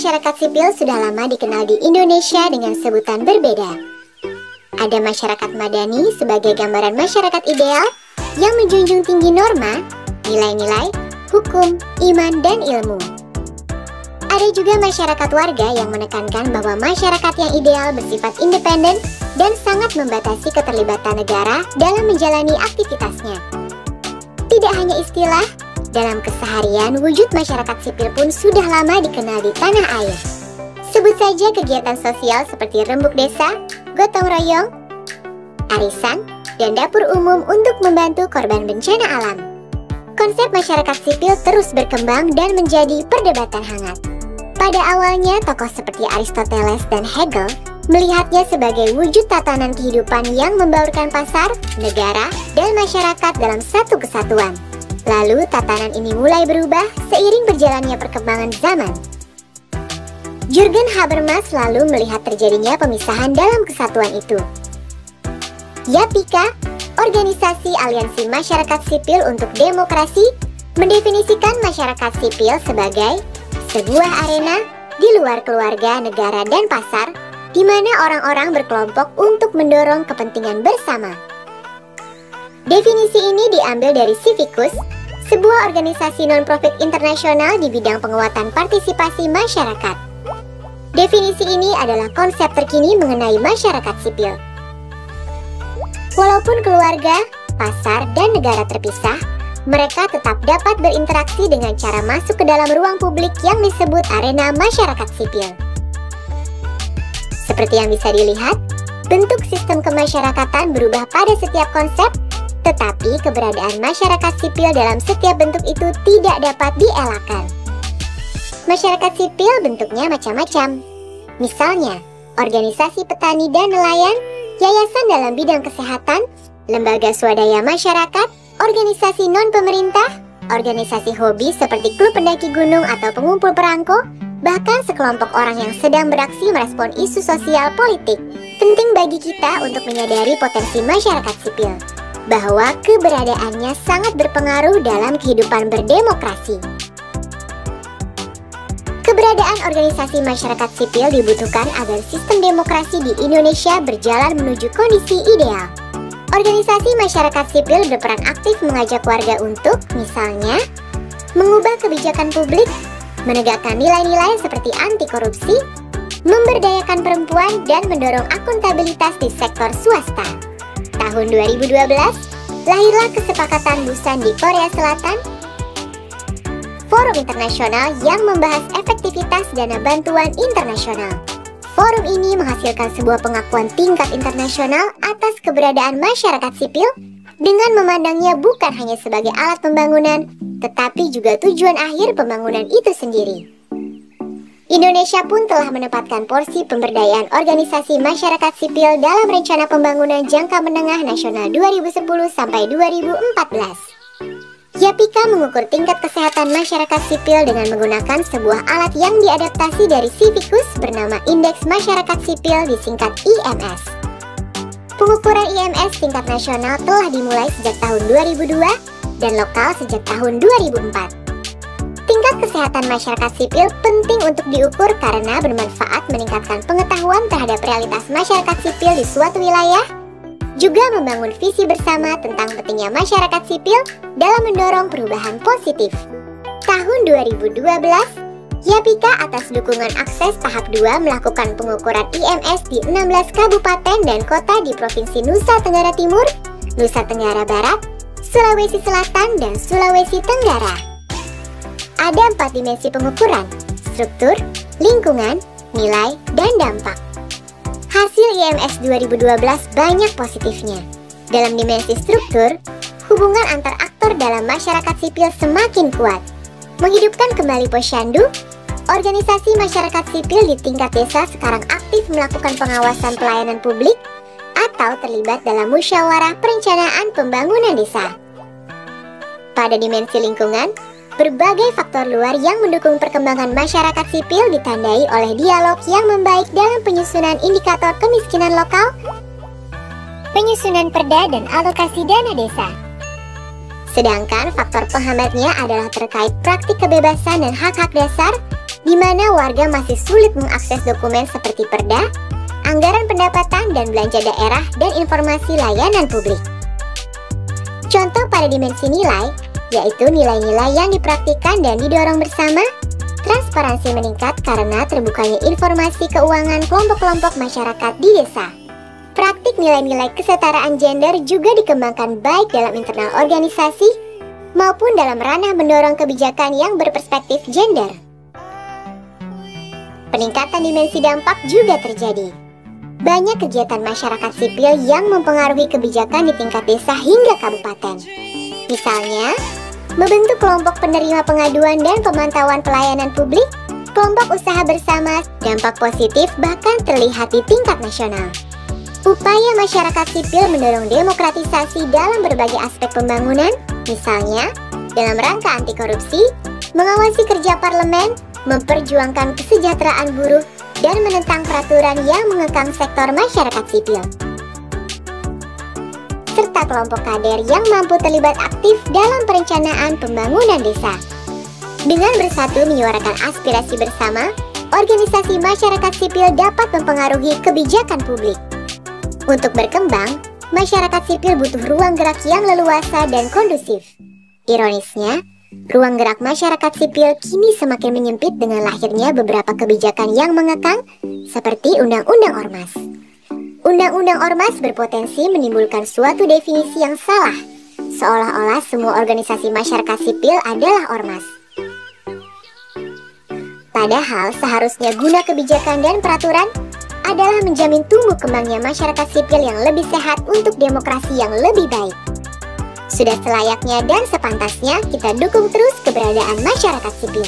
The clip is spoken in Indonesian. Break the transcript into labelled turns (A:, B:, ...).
A: masyarakat sipil sudah lama dikenal di Indonesia dengan sebutan berbeda. Ada masyarakat madani sebagai gambaran masyarakat ideal yang menjunjung tinggi norma, nilai-nilai, hukum, iman, dan ilmu. Ada juga masyarakat warga yang menekankan bahwa masyarakat yang ideal bersifat independen dan sangat membatasi keterlibatan negara dalam menjalani aktivitasnya. Tidak hanya istilah, dalam keseharian wujud masyarakat sipil pun sudah lama dikenal di tanah air. Sebut saja kegiatan sosial seperti rembuk desa, gotong royong, arisan, dan dapur umum untuk membantu korban bencana alam. Konsep masyarakat sipil terus berkembang dan menjadi perdebatan hangat. Pada awalnya, tokoh seperti Aristoteles dan Hegel melihatnya sebagai wujud tatanan kehidupan yang membaurkan pasar, negara, dan masyarakat dalam satu kesatuan. Lalu, tatanan ini mulai berubah seiring berjalannya perkembangan zaman. Jürgen Habermas lalu melihat terjadinya pemisahan dalam kesatuan itu. YAPIKA, Organisasi Aliansi Masyarakat Sipil untuk Demokrasi, mendefinisikan masyarakat sipil sebagai sebuah arena di luar keluarga, negara, dan pasar, di mana orang-orang berkelompok untuk mendorong kepentingan bersama. Definisi ini diambil dari Civicus, sebuah organisasi non-profit internasional di bidang penguatan partisipasi masyarakat. Definisi ini adalah konsep terkini mengenai masyarakat sipil. Walaupun keluarga, pasar, dan negara terpisah, mereka tetap dapat berinteraksi dengan cara masuk ke dalam ruang publik yang disebut arena masyarakat sipil. Seperti yang bisa dilihat, bentuk sistem kemasyarakatan berubah pada setiap konsep, tetapi keberadaan masyarakat sipil dalam setiap bentuk itu tidak dapat dielakkan. Masyarakat sipil bentuknya macam-macam. Misalnya, organisasi petani dan nelayan, yayasan dalam bidang kesehatan, lembaga swadaya masyarakat, organisasi non-pemerintah, organisasi hobi seperti klub pendaki gunung atau pengumpul perangko, bahkan sekelompok orang yang sedang beraksi merespon isu sosial politik. Penting bagi kita untuk menyadari potensi masyarakat sipil, bahwa keberadaannya sangat berpengaruh dalam kehidupan berdemokrasi. Keberadaan organisasi masyarakat sipil dibutuhkan agar sistem demokrasi di Indonesia berjalan menuju kondisi ideal. Organisasi masyarakat sipil berperan aktif mengajak warga untuk, misalnya, mengubah kebijakan publik, menegakkan nilai-nilai seperti anti korupsi, memberdayakan perempuan, dan mendorong akuntabilitas di sektor swasta. Tahun 2012, lahirlah Kesepakatan Busan di Korea Selatan, forum internasional yang membahas efektivitas dana bantuan internasional. Forum ini menghasilkan sebuah pengakuan tingkat internasional atas keberadaan masyarakat sipil dengan memandangnya bukan hanya sebagai alat pembangunan, tetapi juga tujuan akhir pembangunan itu sendiri. Indonesia pun telah menempatkan porsi pemberdayaan organisasi masyarakat sipil dalam Rencana Pembangunan Jangka Menengah Nasional 2010-2014. YAPIKA mengukur tingkat kesehatan masyarakat sipil dengan menggunakan sebuah alat yang diadaptasi dari Civicus bernama Indeks Masyarakat Sipil disingkat IMS. Pengukuran IMS tingkat nasional telah dimulai sejak tahun 2002 dan lokal sejak tahun 2004. Tingkat kesehatan masyarakat sipil penting untuk diukur karena bermanfaat meningkatkan pengetahuan terhadap realitas masyarakat sipil di suatu wilayah, juga membangun visi bersama tentang pentingnya masyarakat sipil dalam mendorong perubahan positif. Tahun 2012, YAPIKA atas dukungan akses tahap 2 melakukan pengukuran IMS di 16 kabupaten dan kota di Provinsi Nusa Tenggara Timur, Nusa Tenggara Barat, Sulawesi Selatan, dan Sulawesi Tenggara. Ada 4 dimensi pengukuran: struktur, lingkungan, nilai, dan dampak. Hasil IMS 2012 banyak positifnya. Dalam dimensi struktur, hubungan antar aktor dalam masyarakat sipil semakin kuat. Menghidupkan kembali Posyandu, organisasi masyarakat sipil di tingkat desa sekarang aktif melakukan pengawasan pelayanan publik atau terlibat dalam musyawarah perencanaan pembangunan desa. Pada dimensi lingkungan, berbagai faktor luar yang mendukung perkembangan masyarakat sipil ditandai oleh dialog yang membaik dalam penyusunan indikator kemiskinan lokal, penyusunan perda, dan alokasi dana desa. Sedangkan faktor penghambatnya adalah terkait praktik kebebasan dan hak-hak dasar, di mana warga masih sulit mengakses dokumen seperti perda, anggaran pendapatan dan belanja daerah, dan informasi layanan publik. Contoh pada dimensi nilai, yaitu nilai-nilai yang dipraktikkan dan didorong bersama. Transparansi meningkat karena terbukanya informasi keuangan kelompok-kelompok masyarakat di desa. Praktik nilai-nilai kesetaraan gender juga dikembangkan baik dalam internal organisasi maupun dalam ranah mendorong kebijakan yang berperspektif gender. Peningkatan dimensi dampak juga terjadi. Banyak kegiatan masyarakat sipil yang mempengaruhi kebijakan di tingkat desa hingga kabupaten. Misalnya, membentuk kelompok penerima pengaduan dan pemantauan pelayanan publik, kelompok usaha bersama, dampak positif bahkan terlihat di tingkat nasional. Upaya masyarakat sipil mendorong demokratisasi dalam berbagai aspek pembangunan, misalnya dalam rangka anti korupsi, mengawasi kerja parlemen, memperjuangkan kesejahteraan buruh, dan menentang peraturan yang mengekang sektor masyarakat sipil. Serta kelompok kader yang mampu terlibat aktif dalam perencanaan pembangunan desa. Dengan bersatu menyuarakan aspirasi bersama, organisasi masyarakat sipil dapat mempengaruhi kebijakan publik. Untuk berkembang, masyarakat sipil butuh ruang gerak yang leluasa dan kondusif. Ironisnya, ruang gerak masyarakat sipil kini semakin menyempit dengan lahirnya beberapa kebijakan yang mengekang, seperti Undang-Undang Ormas. Undang-Undang Ormas berpotensi menimbulkan suatu definisi yang salah, seolah-olah semua organisasi masyarakat sipil adalah ormas. Padahal seharusnya guna kebijakan dan peraturan adalah menjamin tumbuh kembangnya masyarakat sipil yang lebih sehat untuk demokrasi yang lebih baik. Sudah selayaknya dan sepantasnya kita dukung terus keberadaan masyarakat sipil.